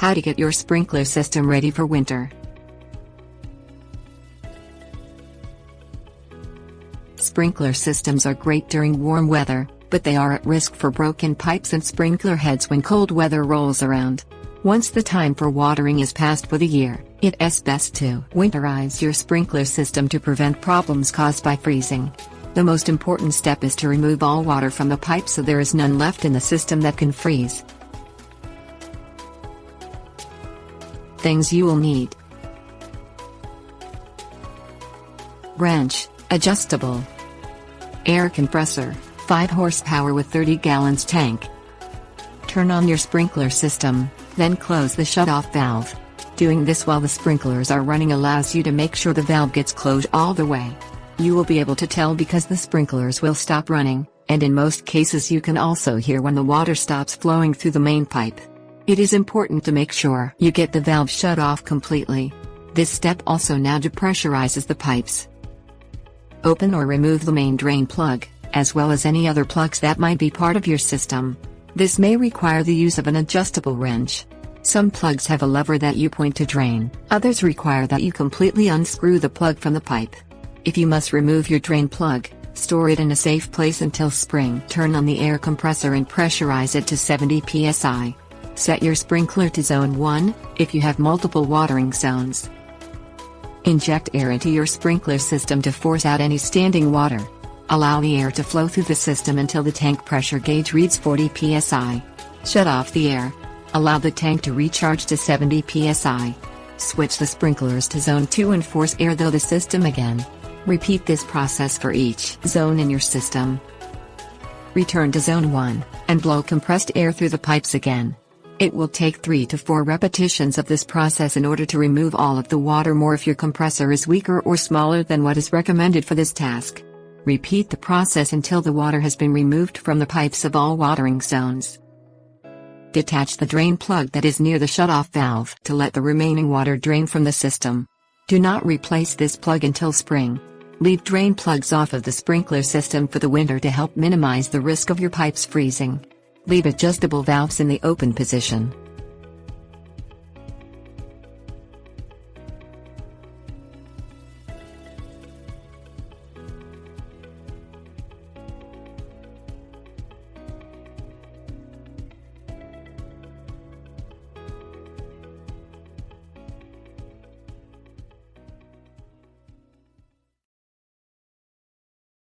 How to get your sprinkler system ready for winter. Sprinkler systems are great during warm weather, but they are at risk for broken pipes and sprinkler heads when cold weather rolls around. Once the time for watering is past for the year, it is best to winterize your sprinkler system to prevent problems caused by freezing. The most important step is to remove all water from the pipe so there is none left in the system that can freeze. Things you will need: wrench, adjustable, air compressor, 5 horsepower with 30 gallons tank. Turn on your sprinkler system, then close the shut-off valve. Doing this while the sprinklers are running allows you to make sure the valve gets closed all the way. You will be able to tell because the sprinklers will stop running, and in most cases you can also hear when the water stops flowing through the main pipe. It is important to make sure you get the valve shut off completely. This step also now depressurizes the pipes. Open or remove the main drain plug, as well as any other plugs that might be part of your system. This may require the use of an adjustable wrench. Some plugs have a lever that you point to drain, others require that you completely unscrew the plug from the pipe. If you must remove your drain plug, store it in a safe place until spring. Turn on the air compressor and pressurize it to 70 psi. Set your sprinkler to zone 1, if you have multiple watering zones. Inject air into your sprinkler system to force out any standing water. Allow the air to flow through the system until the tank pressure gauge reads 40 psi. Shut off the air. Allow the tank to recharge to 70 psi. Switch the sprinklers to zone 2 and force air through the system again. Repeat this process for each zone in your system. Return to zone 1, and blow compressed air through the pipes again. It will take 3 to 4 repetitions of this process in order to remove all of the water, more if your compressor is weaker or smaller than what is recommended for this task. Repeat the process until the water has been removed from the pipes of all watering zones. Detach the drain plug that is near the shutoff valve to let the remaining water drain from the system. Do not replace this plug until spring. Leave drain plugs off of the sprinkler system for the winter to help minimize the risk of your pipes freezing. Leave adjustable valves in the open position.